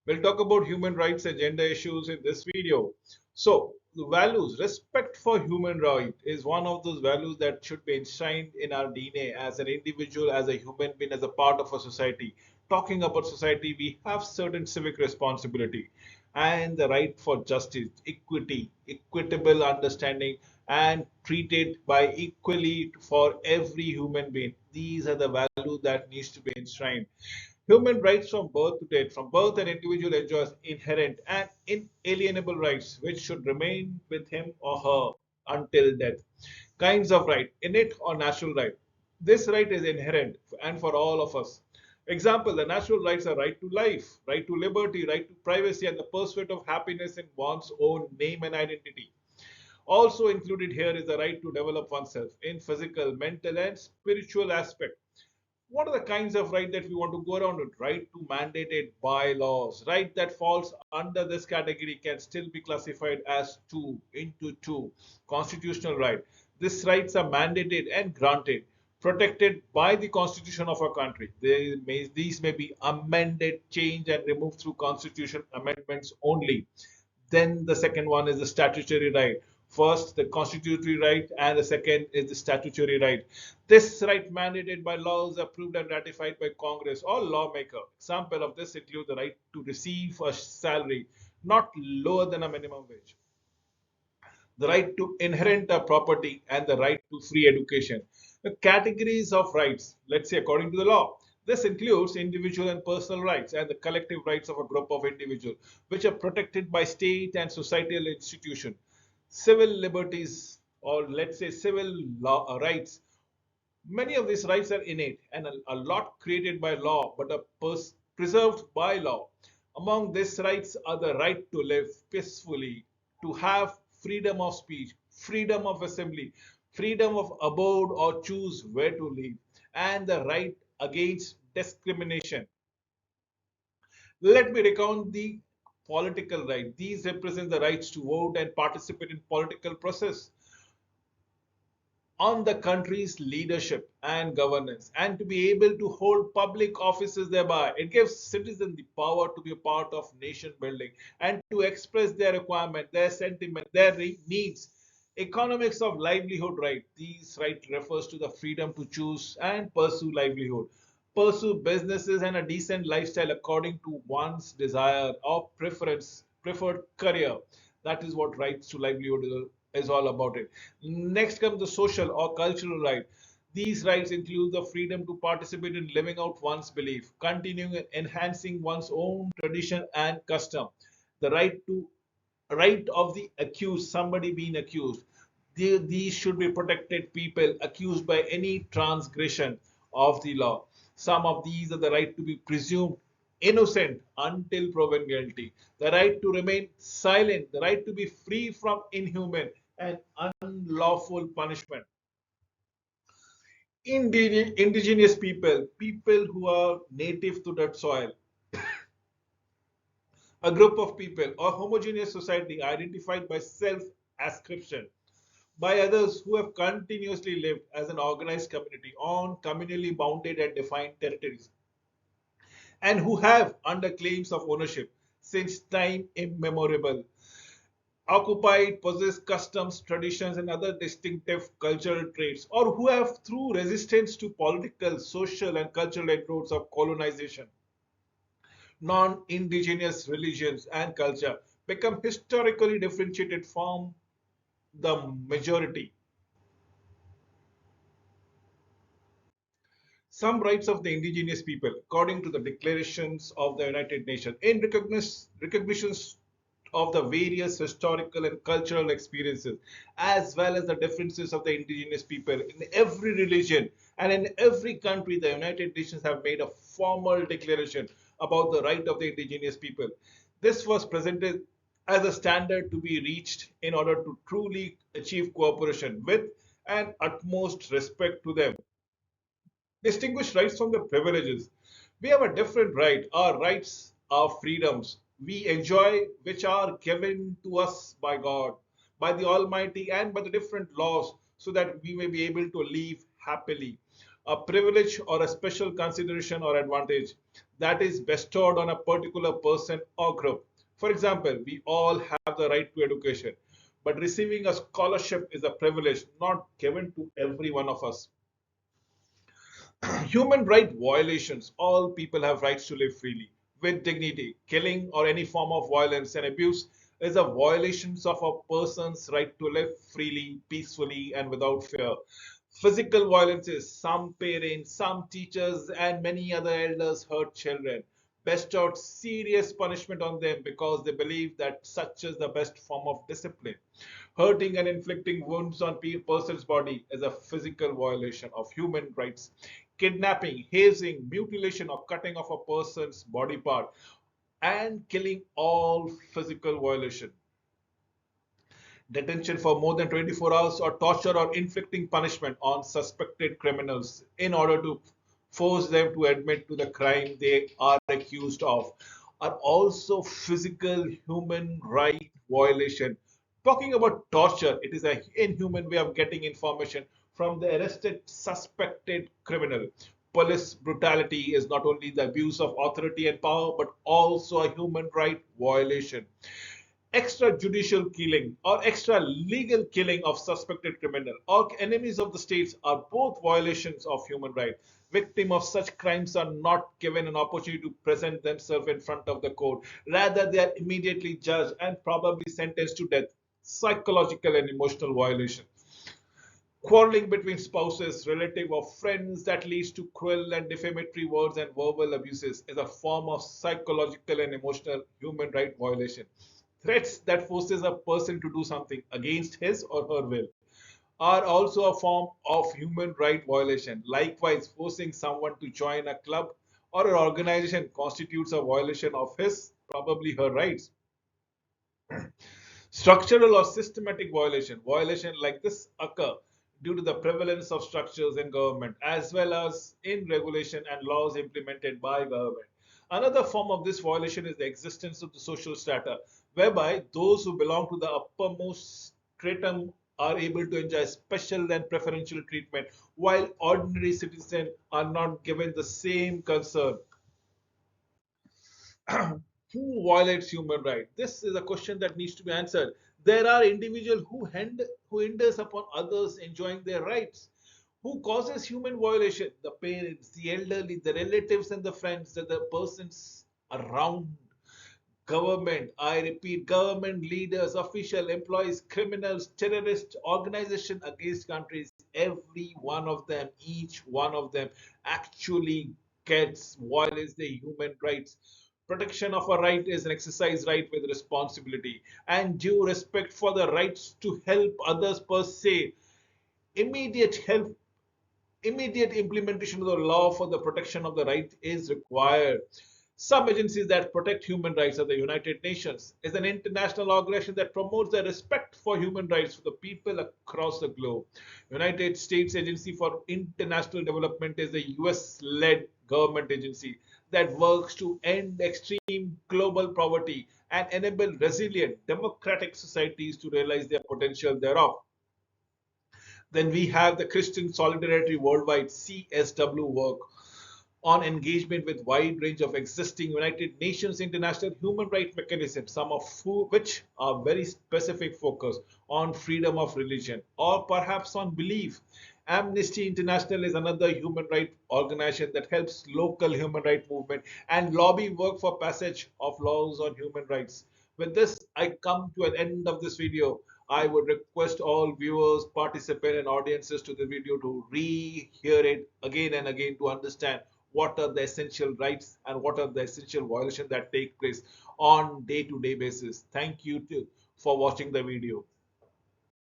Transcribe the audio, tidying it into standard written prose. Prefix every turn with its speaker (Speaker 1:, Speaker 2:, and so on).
Speaker 1: We'll talk about human rights and gender issues in this video. So, the values, respect for human right is one of those values that should be enshrined in our DNA as an individual, as a human being, as a part of a society. Talking about society, we have certain civic responsibility and the right for justice, equity, equitable understanding, and treated by equally for every human being. These are the values that needs to be enshrined. Human rights from birth to death. From birth, an individual enjoys inherent and inalienable rights which should remain with him or her until death. Kinds of right, innate or natural right. This right is inherent and for all of us. Example, the natural rights are right to life, right to liberty, right to privacy, and the pursuit of happiness in one's own name and identity. Also included here is the right to develop oneself in physical, mental, and spiritual aspect. What are the kinds of right that we want to go around with? Right to mandated bylaws. Right that falls under this category can still be classified as two. Constitutional right. These rights are mandated and granted, protected by the constitution of our country. These may be amended, changed, and removed through constitution amendments only. Then the second one is the statutory right. First, the constitutory right, and the second is the statutory right. This right mandated by laws approved and ratified by Congress or lawmaker. Example of this include the right to receive a salary not lower than a minimum wage, the right to inherit a property, and the right to free education. The categories of rights, let's say according to the law, this includes individual and personal rights and the collective rights of a group of individuals, which are protected by state and societal institutions. Civil liberties, or let's say civil law, rights. Many of these rights are innate and a lot created by law, but are preserved by law. Among these rights are the right to live peacefully, to have freedom of speech, freedom of assembly, freedom of abode or choose where to live, and the right against discrimination. Let me recount the political right. These represent the rights to vote and participate in political process on the country's leadership and governance, and to be able to hold public offices thereby. It gives citizens the power to be a part of nation building and to express their requirement, their sentiment, their needs. Economics of livelihood right. These right refers to the freedom to choose and pursue livelihood, pursue businesses and a decent lifestyle according to one's desire or preferred career. That is what rights to livelihood is all about it. Next comes the social or cultural right. These rights include the freedom to participate in living out one's belief, continuing and enhancing one's own tradition and custom. The right of the accused, somebody being accused. These should be protected people accused by any transgression of the law. Some of these are the right to be presumed innocent until proven guilty, the right to remain silent, the right to be free from inhuman and unlawful punishment. Indigenous people, people who are native to that soil, a group of people or homogeneous society identified by self-ascription by others who have continuously lived as an organized community on communally bounded and defined territories, and who have, under claims of ownership since time immemorial, occupied, possess customs, traditions, and other distinctive cultural traits, or who have, through resistance to political, social, and cultural inroads of colonization, non-indigenous religions and culture, become historically differentiated from the majority. Some rights of the indigenous people, according to the declarations of the United Nations, in recognitions of the various historical and cultural experiences, as well as the differences of the indigenous people in every religion and in every country. The United Nations have made a formal declaration about the right of the indigenous people. This was presented as a standard to be reached in order to truly achieve cooperation with and utmost respect to them. Distinguish rights from the privileges. We have a different right. Our rights are freedoms we enjoy, which are given to us by God, by the Almighty, and by the different laws, so that we may be able to live happily. A privilege or a special consideration or advantage that is bestowed on a particular person or group. For example, we all have the right to education, but receiving a scholarship is a privilege not given to every one of us. Human right violations. All people have rights to live freely with dignity. Killing or any form of violence and abuse is a violation of a person's right to live freely, peacefully, and without fear. Physical violences, some parents, some teachers, and many other elders hurt children, bestowed serious punishment on them because they believe that such is the best form of discipline. Hurting and inflicting wounds on a person's body is a physical violation of human rights. Kidnapping, hazing, mutilation, or cutting off a person's body part, and killing, all physical violation. Detention for more than 24 hours, or torture or inflicting punishment on suspected criminals in order to force them to admit to the crime they are accused of, are also physical human right violation. Talking about torture, it is an inhuman way of getting information from the arrested suspected criminal. Police brutality is not only the abuse of authority and power, but also a human right violation. Extrajudicial killing or extra legal killing of suspected criminal or enemies of the states are both violations of human rights. Victims of such crimes are not given an opportunity to present themselves in front of the court. Rather, they are immediately judged and probably sentenced to death. Psychological and emotional violation. Quarreling between spouses, relative, or friends that leads to cruel and defamatory words and verbal abuses is a form of psychological and emotional human right violation. Threats that forces a person to do something against his or her will are also a form of human right violation. Likewise, forcing someone to join a club or an organization constitutes a violation of his, probably her rights. Structural or systematic violation. Violation like this occur due to the prevalence of structures in government as well as in regulation and laws implemented by government. Another form of this violation is the existence of the social strata, whereby those who belong to the uppermost stratum are able to enjoy special and preferential treatment, while ordinary citizens are not given the same concern. Who violates human rights? This is a question that needs to be answered. There are individuals who hinders upon others enjoying their rights. Who causes human violation? The parents, the elderly, the relatives, and the friends, the persons around. Government, I repeat, government leaders, official employees, criminals, terrorist organization against countries, every one of them, each one of them actually gets violates the human rights. Protection of a right is an exercise right with responsibility and due respect for the rights to help others per se. Immediate help, immediate implementation of the law for the protection of the right is required. Some agencies that protect human rights are the United Nations, is an international organization that promotes the respect for human rights for the people across the globe. United States Agency for International Development is a US-led government agency that works to end extreme global poverty and enable resilient democratic societies to realize their potential thereof. Then we have the Christian Solidarity Worldwide CSW work on engagement with wide range of existing United Nations international human rights mechanisms, some of which are very specific focus on freedom of religion or perhaps on belief. Amnesty International is another human rights organization that helps local human rights movement and lobby work for passage of laws on human rights. With this, I come to an end of this video. I would request all viewers, participants, and audiences to the video to re-hear it again and again to understand what are the essential rights and what are the essential violations that take place on day-to-day basis. Thank you for watching the video.